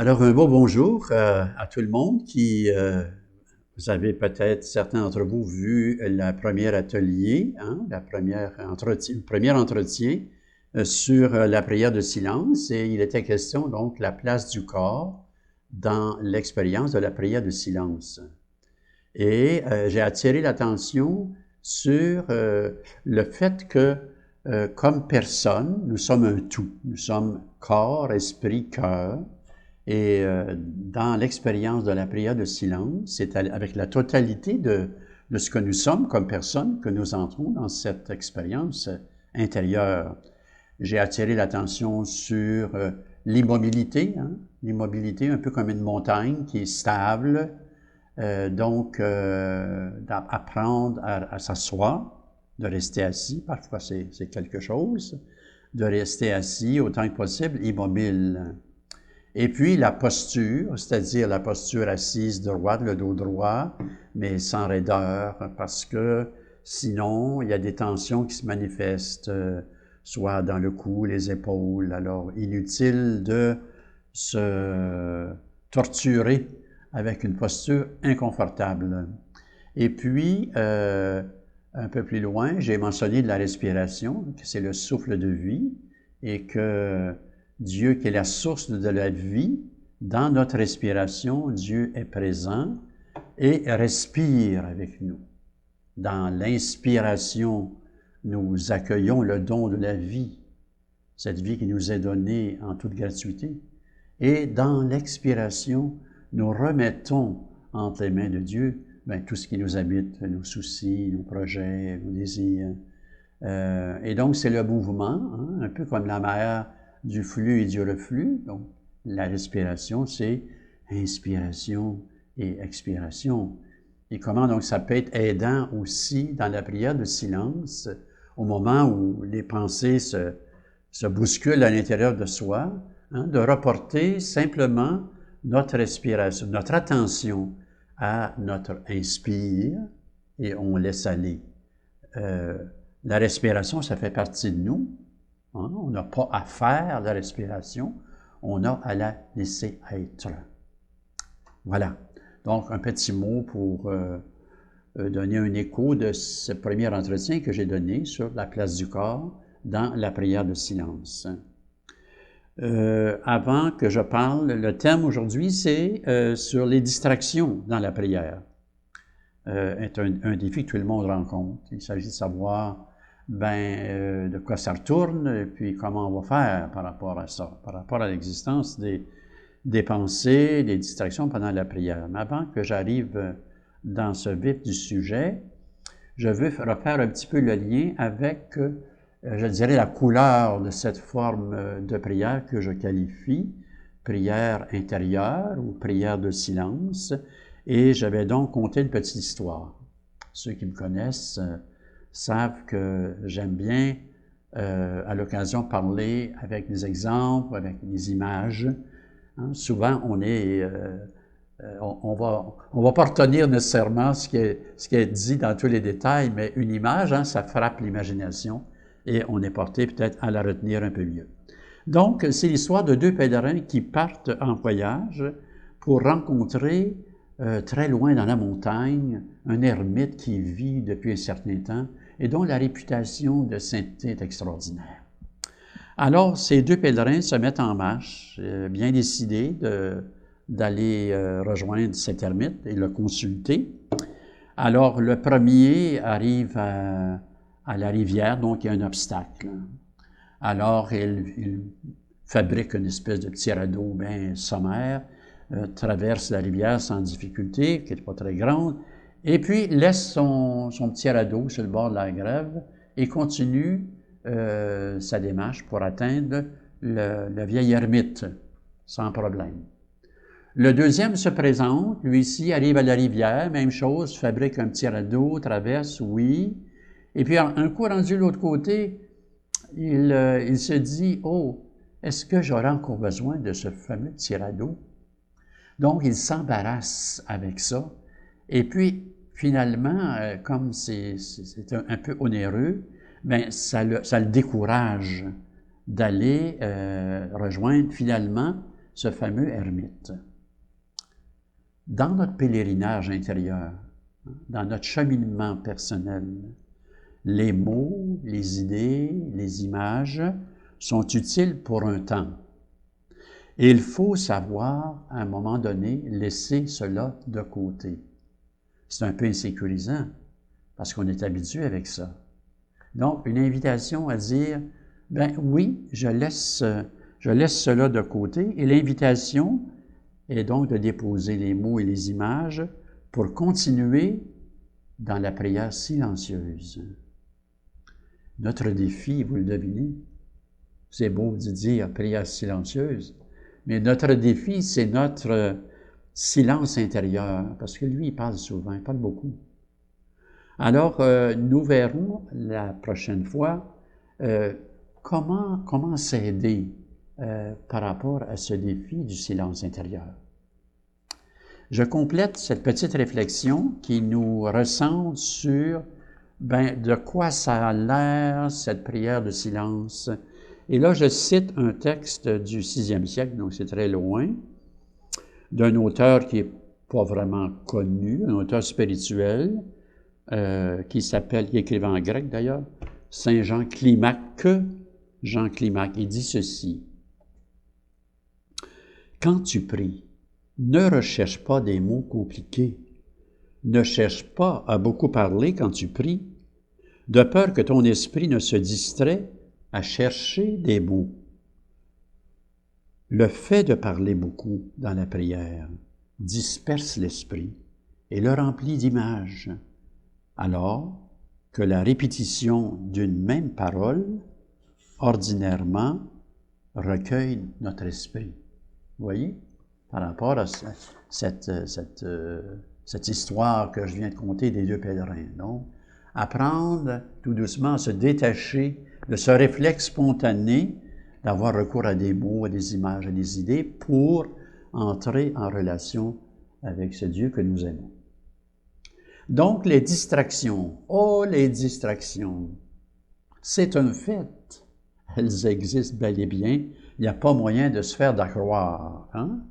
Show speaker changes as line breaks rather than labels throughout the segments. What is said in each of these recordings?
Alors, un beau bonjour à tout le monde vous avez peut-être, certains d'entre vous, vu la première atelier, le premier entretien sur la prière de silence, et il était question donc de la place du corps dans l'expérience de la prière de silence. Et j'ai attiré l'attention sur le fait que, comme personne, nous sommes un tout. Nous sommes corps, esprit, cœur. Et dans l'expérience de la prière de silence, c'est avec la totalité de ce que nous sommes comme personne que nous entrons dans cette expérience intérieure. J'ai attiré l'attention sur l'immobilité, l'immobilité un peu comme une montagne qui est stable, donc apprendre à s'asseoir, de rester assis, parfois c'est quelque chose, de rester assis autant que possible, immobile. Et puis la posture, c'est-à-dire la posture assise droite, le dos droit, mais sans raideur, parce que sinon, il y a des tensions qui se manifestent, soit dans le cou, les épaules. Alors, inutile de se torturer avec une posture inconfortable. Et puis, un peu plus loin, j'ai mentionné de la respiration, que c'est le souffle de vie, et que Dieu, qui est la source de la vie, dans notre respiration, Dieu est présent et respire avec nous. Dans l'inspiration, nous accueillons le don de la vie, cette vie qui nous est donnée en toute gratuité. Et dans l'expiration, nous remettons entre les mains de Dieu tout ce qui nous habite, nos soucis, nos projets, nos désirs. Et donc, c'est le mouvement, un peu comme la mer du flux et du reflux. Donc, la respiration, c'est inspiration et expiration. Et comment donc ça peut être aidant aussi dans la prière de silence, au moment où les pensées se bousculent à l'intérieur de soi, de reporter simplement notre respiration, notre attention à notre inspire, et on laisse aller. La respiration, ça fait partie de nous. On n'a pas à faire la respiration, on a à la laisser être. Voilà. Donc, un petit mot pour donner un écho de ce premier entretien que j'ai donné sur la place du corps dans la prière de silence. Avant que je parle, le thème aujourd'hui, c'est sur les distractions dans la prière. Est un défi que tout le monde rencontre. Il s'agit de savoir de quoi ça retourne, et puis comment on va faire par rapport à ça, par rapport à l'existence des pensées, des distractions pendant la prière. Mais avant que j'arrive dans ce vif du sujet, je veux refaire un petit peu le lien avec, je dirais, la couleur de cette forme de prière que je qualifie prière intérieure ou prière de silence. Et je vais donc conter une petite histoire. Ceux qui me connaissent savent que j'aime bien, à l'occasion, parler avec des exemples, avec des images. Souvent, on va pas retenir nécessairement ce qui est dit dans tous les détails, mais une image, ça frappe l'imagination et on est porté peut-être à la retenir un peu mieux. Donc, c'est l'histoire de deux pèlerins qui partent en voyage pour rencontrer très loin dans la montagne, un ermite qui vit depuis un certain temps et dont la réputation de sainteté est extraordinaire. Alors, ces deux pèlerins se mettent en marche, bien décidés d'aller rejoindre cet ermite et le consulter. Alors, le premier arrive à la rivière, donc il y a un obstacle. Alors, il fabrique une espèce de petit radeau bien sommaire, traverse la rivière sans difficulté, qui n'est pas très grande, et puis laisse son petit radeau sur le bord de la grève et continue sa démarche pour atteindre le vieil ermite, sans problème. Le deuxième se présente, lui aussi arrive à la rivière, même chose, fabrique un petit radeau, traverse, oui, et puis un coup rendu de l'autre côté, il se dit « Oh, est-ce que j'aurai encore besoin de ce fameux petit radeau? » Donc, il s'embarrasse avec ça. Et puis, finalement, comme c'est un peu onéreux, ça le décourage d'aller rejoindre finalement ce fameux ermite. Dans notre pèlerinage intérieur, dans notre cheminement personnel, les mots, les idées, les images sont utiles pour un temps. Et il faut savoir, à un moment donné, laisser cela de côté. C'est un peu insécurisant, parce qu'on est habitué avec ça. Donc, une invitation à dire, ben oui, je laisse cela de côté, et l'invitation est donc de déposer les mots et les images pour continuer dans la prière silencieuse. Notre défi, vous le devinez, c'est beau de dire prière silencieuse, mais notre défi, c'est notre silence intérieur, parce que lui, il parle souvent, il parle beaucoup. Alors, nous verrons la prochaine fois comment s'aider par rapport à ce défi du silence intérieur. Je complète cette petite réflexion qui nous recentre sur de quoi ça a l'air, cette prière de silence. Et là, je cite un texte du 6e siècle, donc c'est très loin, d'un auteur qui n'est pas vraiment connu, un auteur spirituel, qui écrivait en grec d'ailleurs, Saint Jean Climaque. Jean Climaque, il dit ceci. « Quand tu pries, ne recherche pas des mots compliqués. Ne cherche pas à beaucoup parler quand tu pries, de peur que ton esprit ne se distrait à chercher des mots. Le fait de parler beaucoup dans la prière disperse l'esprit et le remplit d'images, alors que la répétition d'une même parole, ordinairement, recueille notre esprit. Vous voyez? Par rapport à cette histoire que je viens de conter des 2 pèlerins. Donc, apprendre tout doucement à se détacher de ce réflexe spontané d'avoir recours à des mots, à des images, à des idées pour entrer en relation avec ce Dieu que nous aimons. Donc, les distractions. Oh, les distractions! C'est un fait. Elles existent bel et bien. Il n'y a pas moyen de se faire d'accroire. Hein?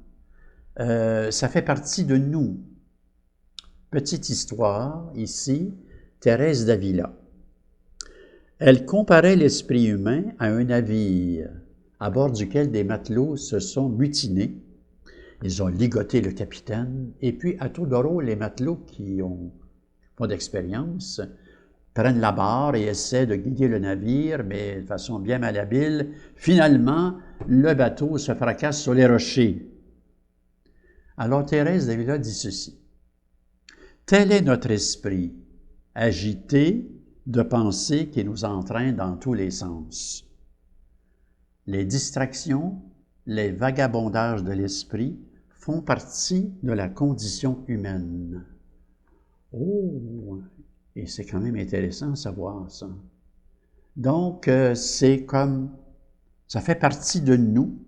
Ça fait partie de nous. Petite histoire, ici, Thérèse d'Avila. Elle comparait l'esprit humain à un navire à bord duquel des matelots se sont mutinés. Ils ont ligoté le capitaine, et puis à tour de rôle, les matelots qui n'ont pas d'expérience prennent la barre et essaient de guider le navire, mais de façon bien malhabile. Finalement, le bateau se fracasse sur les rochers. Alors Thérèse d'Avila dit ceci. « Tel est notre esprit, agité de pensées qui nous entraînent dans tous les sens. Les distractions, les vagabondages de l'esprit font partie de la condition humaine. » Oh! Et c'est quand même intéressant de savoir ça. Donc, c'est comme, ça fait partie de nous,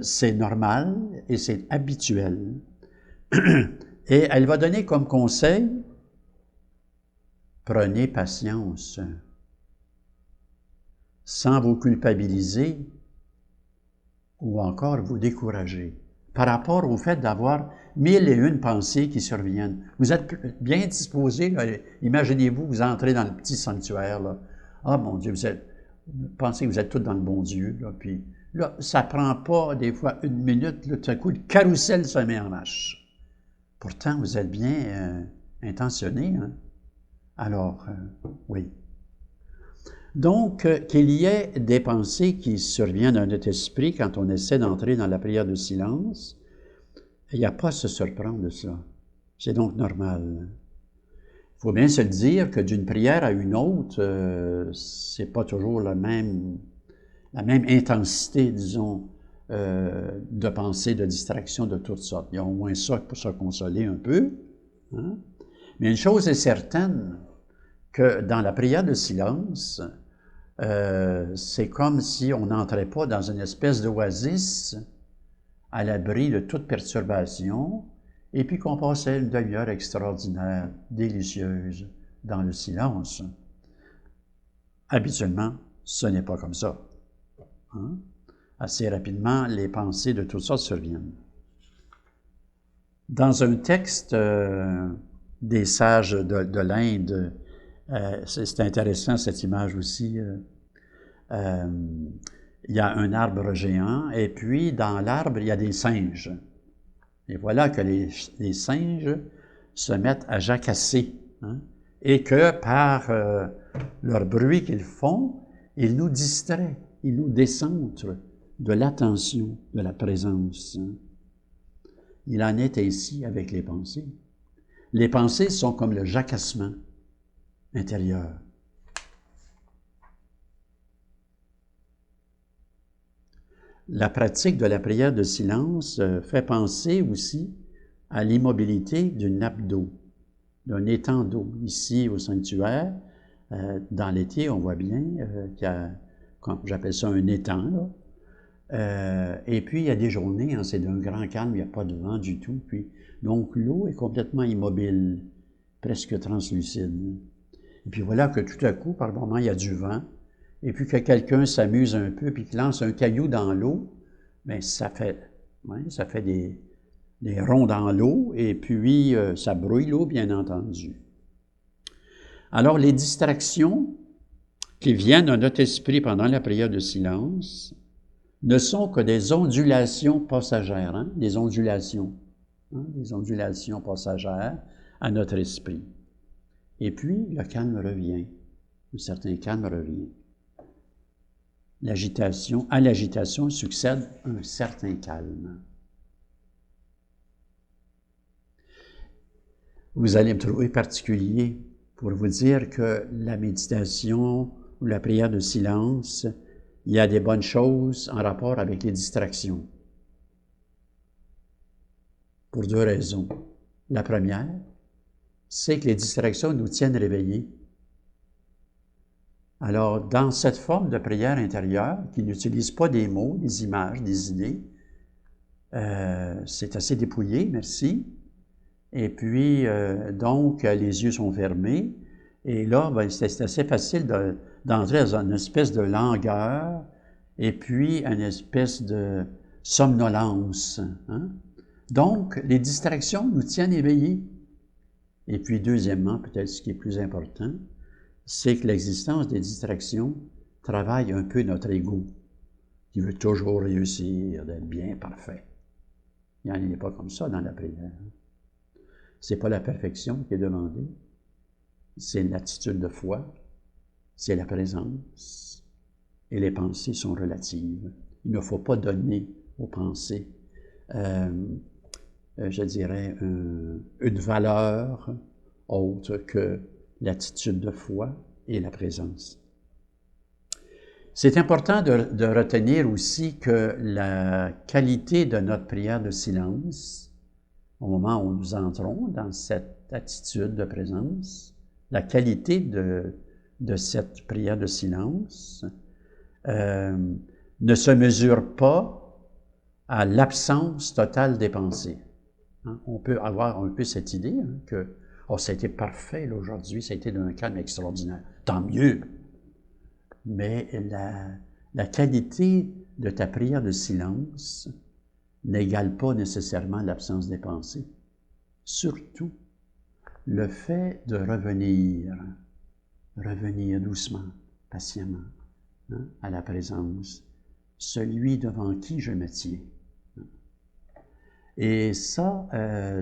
c'est normal et c'est habituel. Et elle va donner comme conseil, prenez patience, sans vous culpabiliser ou encore vous décourager, par rapport au fait d'avoir 1001 pensées qui surviennent. Vous êtes bien disposé, là, imaginez-vous, vous entrez dans le petit sanctuaire, là. Ah mon Dieu, vous pensez que vous êtes tous dans le bon Dieu, là, puis là, ça prend pas des fois 1 minute, là, tout à coup, le carrousel se met en marche. Pourtant, vous êtes bien intentionné, hein? Alors, oui. Donc, qu'il y ait des pensées qui surviennent dans notre esprit quand on essaie d'entrer dans la prière de silence, il n'y a pas à se surprendre de ça. C'est donc normal. Il faut bien se le dire que d'une prière à une autre, c'est pas toujours la même intensité, disons, de pensée, de distraction de toutes sortes. Il y a au moins ça pour se consoler un peu. Hein? Mais une chose est certaine, que dans la prière de silence, c'est comme si on n'entrait pas dans une espèce d'oasis à l'abri de toute perturbation, et puis qu'on passait une demi-heure extraordinaire, délicieuse, dans le silence. Habituellement, ce n'est pas comme ça. Hein? assez rapidement, les pensées de toutes sortes surviennent. Dans un texte des sages de l'Inde, c'est intéressant cette image aussi, il y a un arbre géant, et puis dans l'arbre, il y a des singes. Et voilà que les singes se mettent à jacasser, hein, et que par leur bruit qu'ils font, ils nous distraient, ils nous décentrent de l'attention, de la présence. Il en est ainsi avec les pensées. Les pensées sont comme le jacassement intérieur. La pratique de la prière de silence fait penser aussi à l'immobilité d'une nappe d'eau, d'un étang d'eau. Ici, au sanctuaire, dans l'été, on voit bien qu'il y a, j'appelle ça un étang, là. Et puis, il y a des journées, hein, c'est d'un grand calme, il n'y a pas de vent du tout. Puis, donc, l'eau est complètement immobile, presque translucide. Et puis voilà que tout à coup, par moment, il y a du vent, et puis que quelqu'un s'amuse un peu, puis qu'il lance un caillou dans l'eau, bien, ça fait des ronds dans l'eau, et puis ça brouille l'eau, bien entendu. Alors, les distractions qui viennent à notre esprit pendant la prière de silence ne sont que des ondulations passagères, hein? Des ondulations passagères à notre esprit. Et puis, le calme revient, un certain calme revient. À l'agitation succède un certain calme. Vous allez me trouver particulier pour vous dire que la méditation ou la prière de silence, il y a des bonnes choses en rapport avec les distractions. Pour deux raisons. La première, c'est que les distractions nous tiennent réveillés. Alors, dans cette forme de prière intérieure, qui n'utilise pas des mots, des images, des idées, c'est assez dépouillé, merci. Et puis, donc, les yeux sont fermés. Et là, ben, c'est assez facile d'entrer dans une espèce de langueur et puis une espèce de somnolence. Hein? Donc, les distractions nous tiennent éveillés. Et puis, deuxièmement, peut-être ce qui est plus important, c'est que l'existence des distractions travaille un peu notre ego, qui veut toujours réussir, d'être bien parfait. Il n'y en a pas comme ça dans la prière. C'est pas la perfection qui est demandée, c'est l'attitude de foi, c'est la présence, et les pensées sont relatives. Il ne faut pas donner aux pensées, je dirais, une valeur autre que l'attitude de foi et la présence. C'est important de retenir aussi que la qualité de notre prière de silence, au moment où nous entrons dans cette attitude de présence, la qualité de cette prière de silence ne se mesure pas à l'absence totale des pensées. Hein? On peut avoir un peu cette idée que « ça a été parfait aujourd'hui, ça a été d'un calme extraordinaire. » Tant mieux! Mais la qualité de ta prière de silence n'égale pas nécessairement l'absence des pensées. Surtout, le fait de revenir doucement, patiemment, hein, à la présence, celui devant qui je me tiens. Et ça,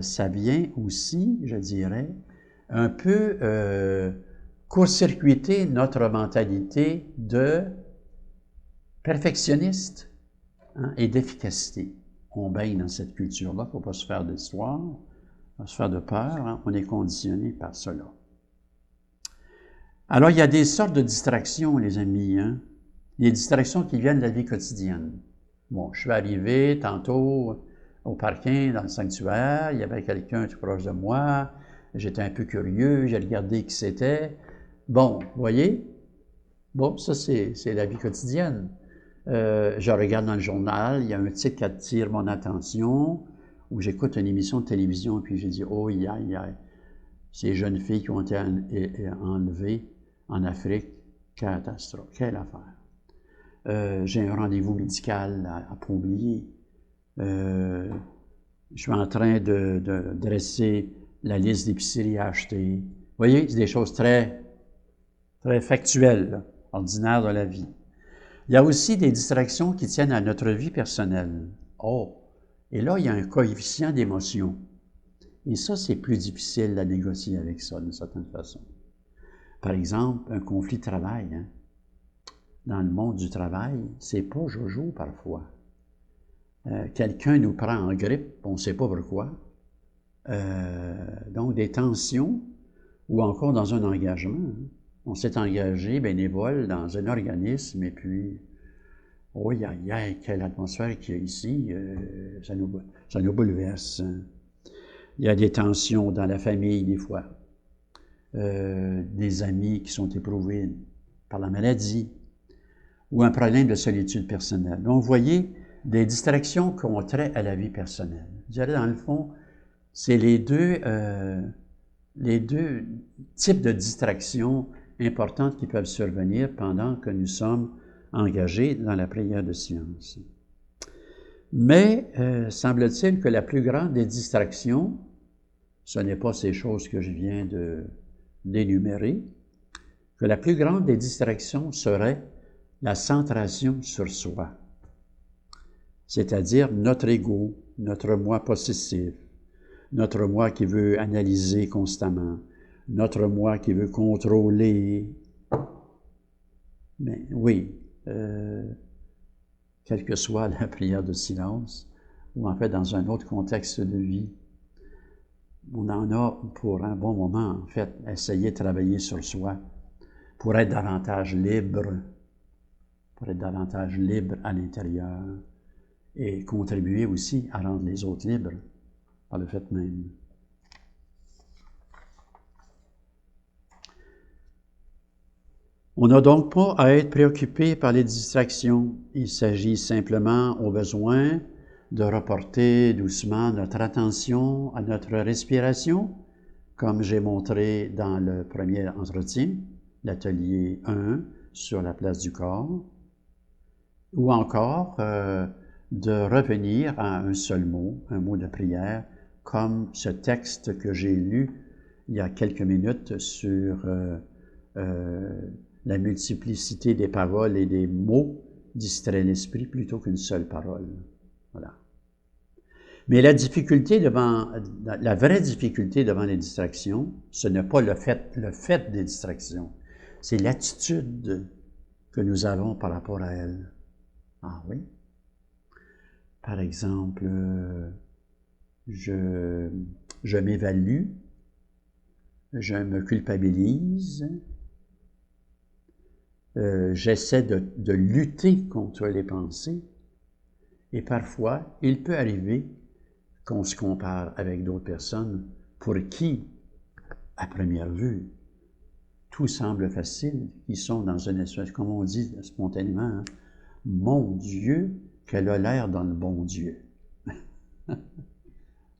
ça vient aussi, je dirais, un peu court-circuiter notre mentalité de perfectionniste, hein, et d'efficacité. On baigne dans cette culture-là, il ne faut pas se faire d'histoire, pas se faire de peur, hein, on est conditionné par cela. Alors, il y a des sortes de distractions, les amis, hein, des distractions qui viennent de la vie quotidienne. Bon, je suis arrivé tantôt au parking, dans le sanctuaire, il y avait quelqu'un tout proche de moi, j'étais un peu curieux, j'ai regardé qui c'était. Bon, vous voyez? Bon, ça, c'est la vie quotidienne. Je regarde dans le journal, il y a un titre qui attire mon attention, où j'écoute une émission de télévision, puis j'ai dit, oh, ces jeunes filles qui ont été enlevées en Afrique, catastrophe, quelle affaire. j'ai un rendez-vous médical à pas oublier. Je suis en train de dresser la liste d'épiceries à acheter. Vous voyez, c'est des choses très, très factuelles, là, ordinaires de la vie. Il y a aussi des distractions qui tiennent à notre vie personnelle. Oh! Et là, il y a un coefficient d'émotion. Et ça, c'est plus difficile à négocier avec ça, d'une certaine façon. Par exemple, un conflit de travail. Hein? Dans le monde du travail, c'est pas jojo parfois. Quelqu'un nous prend en grippe, on ne sait pas pourquoi. Donc, des tensions, ou encore dans un engagement. Hein? On s'est engagé bénévole dans un organisme, et puis, oh, quelle atmosphère qu'il y a ici, ça nous bouleverse. Hein? Il y a des tensions dans la famille, des fois. Des amis qui sont éprouvés par la maladie, ou un problème de solitude personnelle. Donc, vous voyez, des distractions qui ont trait à la vie personnelle. Je dirais, dans le fond, c'est les deux types de distractions importantes qui peuvent survenir pendant que nous sommes engagés dans la prière de silence. Mais, semble-t-il que la plus grande des distractions, ce n'est pas ces choses que je viens d'énumérer, que la plus grande des distractions serait la centration sur soi, c'est-à-dire notre ego, notre moi possessif, notre moi qui veut analyser constamment, notre moi qui veut contrôler. Mais oui, quelle que soit la prière de silence, ou en fait dans un autre contexte de vie, on en a pour un bon moment, en fait, essayer de travailler sur soi pour être davantage libre, à l'intérieur et contribuer aussi à rendre les autres libres par le fait même. On n'a donc pas à être préoccupé par les distractions. Il s'agit simplement, au besoin, de reporter doucement notre attention à notre respiration, comme j'ai montré dans le premier entretien, l'atelier 1 sur la place du corps, ou encore de revenir à un seul mot, un mot de prière, comme ce texte que j'ai lu il y a quelques minutes sur la multiplicité des paroles et des mots distrait l'esprit plutôt qu'une seule parole. Voilà. Mais la vraie difficulté devant les distractions, ce n'est pas le fait des distractions, c'est l'attitude que nous avons par rapport à elles. Ah oui? Par exemple, je m'évalue, je me culpabilise, j'essaie de lutter contre les pensées, et parfois, il peut arriver qu'on se compare avec d'autres personnes pour qui, à première vue, tout semble facile, qui sont dans une espèce, comme on dit spontanément, hein, « Mon Dieu, qu'elle a l'air dans le bon Dieu. »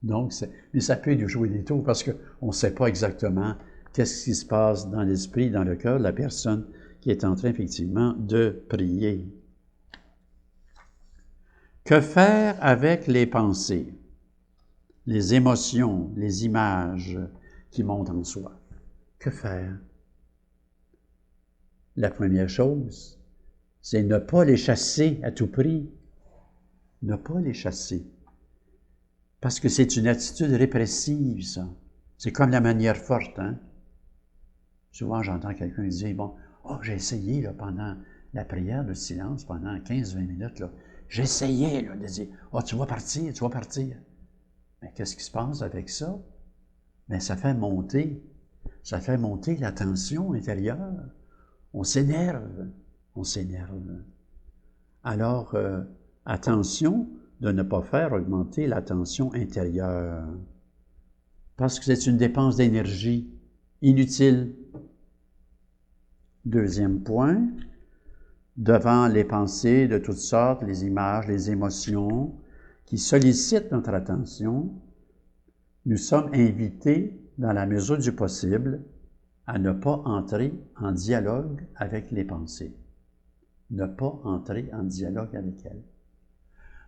Donc, mais ça peut nous jouer des tours parce qu'on ne sait pas exactement qu'est-ce qui se passe dans l'esprit, dans le cœur de la personne qui est en train effectivement de prier. Que faire avec les pensées, les émotions, les images qui montent en soi? Que faire? La première chose, c'est ne pas les chasser à tout prix. Ne pas les chasser. Parce que c'est une attitude répressive, ça. C'est comme la manière forte, hein? Souvent, j'entends quelqu'un dire, bon, j'ai essayé, là, pendant la prière de silence, pendant 15-20 minutes, là, j'essayais, là, de dire, tu vas partir. Mais qu'est-ce qui se passe avec ça? Mais ça fait monter la tension intérieure. On s'énerve. Alors, attention de ne pas faire augmenter la tension intérieure, parce que c'est une dépense d'énergie inutile. Deuxième point, devant les pensées de toutes sortes, les images, les émotions qui sollicitent notre attention, nous sommes invités, dans la mesure du possible, à ne pas entrer en dialogue avec les pensées. ne pas entrer en dialogue avec elle.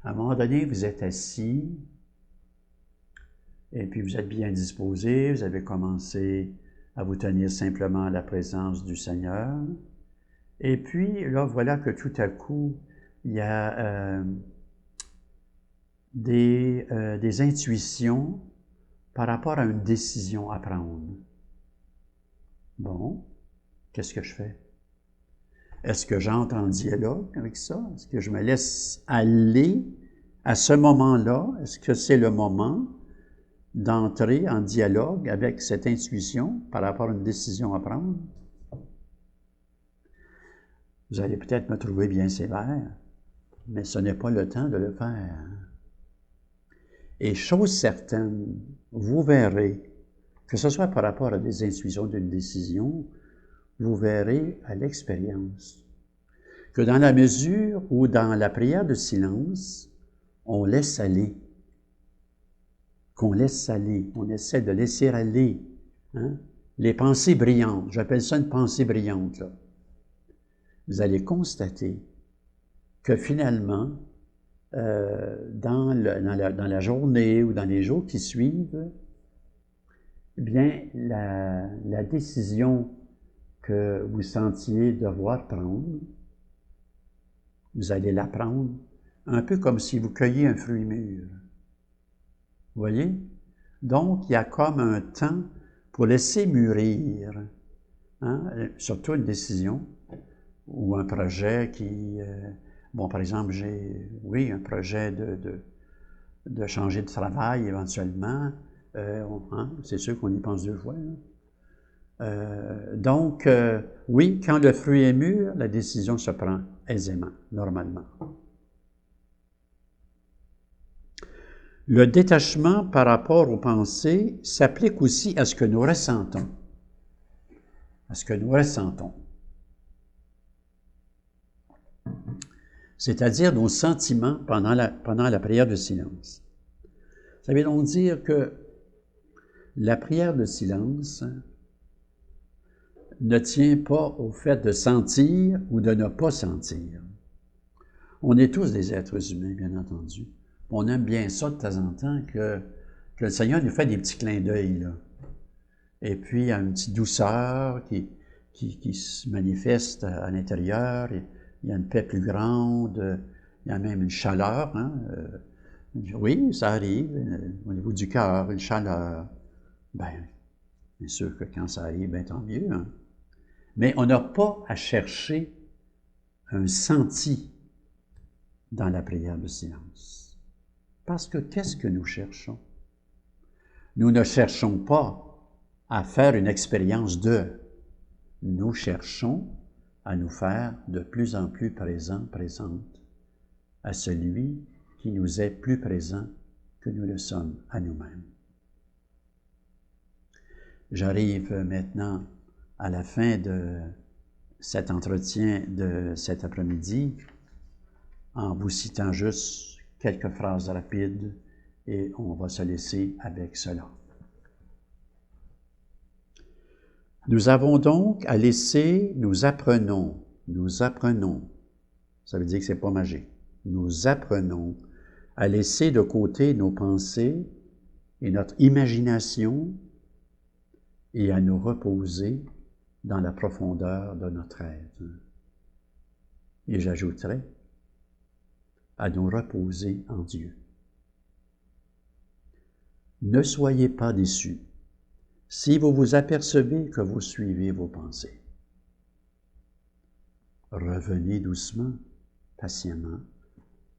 À un moment donné, vous êtes assis, et puis vous êtes bien disposé, vous avez commencé à vous tenir simplement à la présence du Seigneur. Et puis, là, voilà que tout à coup, il y a des intuitions par rapport à une décision à prendre. Bon, qu'est-ce que je fais? Est-ce que j'entre en dialogue avec ça? Est-ce que je me laisse aller à ce moment-là? Est-ce que c'est le moment d'entrer en dialogue avec cette intuition par rapport à une décision à prendre? Vous allez peut-être me trouver bien sévère, mais ce n'est pas le temps de le faire. Et chose certaine, vous verrez, que ce soit par rapport à des intuitions d'une décision, vous verrez à l'expérience que dans la mesure où dans la prière de silence, on laisse aller, qu'on laisse aller, on essaie de laisser aller les pensées brillantes, j'appelle ça une pensée brillante, là. Vous allez constater que finalement, dans la journée ou dans les jours qui suivent, eh bien, la décision que vous sentiez devoir prendre, vous allez la prendre un peu comme si vous cueilliez un fruit mûr. Vous voyez? Donc, il y a comme un temps pour laisser mûrir, surtout une décision ou un projet qui... bon, par exemple, j'ai, un projet de changer de travail éventuellement. C'est sûr qu'on y pense 2 fois. Donc, oui, quand le fruit est mûr, la décision se prend aisément, normalement. Le détachement par rapport aux pensées s'applique aussi à ce que nous ressentons. À ce que nous ressentons. C'est-à-dire nos sentiments pendant la prière de silence. Ça veut donc dire que la prière de silence ne tient pas au fait de sentir ou de ne pas sentir. On est tous des êtres humains, bien entendu. On aime bien ça de temps en temps que le Seigneur nous fait des petits clins d'œil, là. Et puis, il y a une petite douceur qui se manifeste à l'intérieur. Il y a une paix plus grande. Il y a même une chaleur. Oui, ça arrive. Au niveau du cœur, une chaleur. Bien sûr que quand ça arrive, bien tant mieux. Mais on n'a pas à chercher un senti dans la prière de silence. Parce que qu'est-ce que nous cherchons? Nous ne cherchons pas à faire une expérience de. Nous cherchons à nous faire de plus en plus présents, présentes à celui qui nous est plus présent que nous le sommes à nous-mêmes. J'arrive maintenant à la fin de cet entretien de cet après-midi en vous citant juste quelques phrases rapides et on va se laisser avec cela. Nous avons donc à laisser, nous apprenons, ça veut dire que c'est pas magique, nous apprenons à laisser de côté nos pensées et notre imagination et à nous reposer dans la profondeur de notre être. Et j'ajouterai, à nous reposer en Dieu. Ne soyez pas déçus si vous vous apercevez que vous suivez vos pensées. Revenez doucement, patiemment,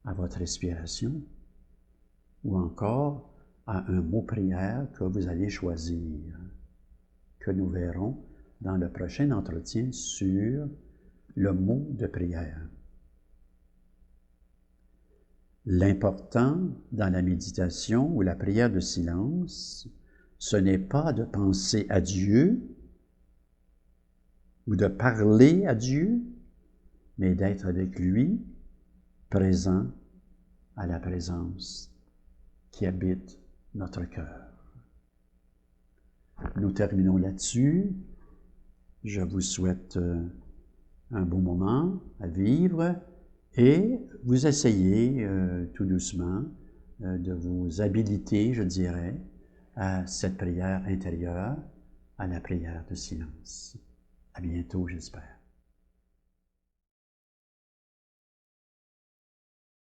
à votre respiration ou encore à un mot-prière que vous allez choisir, que nous verrons dans le prochain entretien sur le mot de prière. L'important dans la méditation ou la prière de silence, ce n'est pas de penser à Dieu ou de parler à Dieu, mais d'être avec lui, présent à la présence qui habite notre cœur. Nous terminons là-dessus. Je vous souhaite un beau moment à vivre et vous essayez tout doucement de vous habiliter, je dirais, à cette prière intérieure, à la prière de silence. À bientôt, j'espère.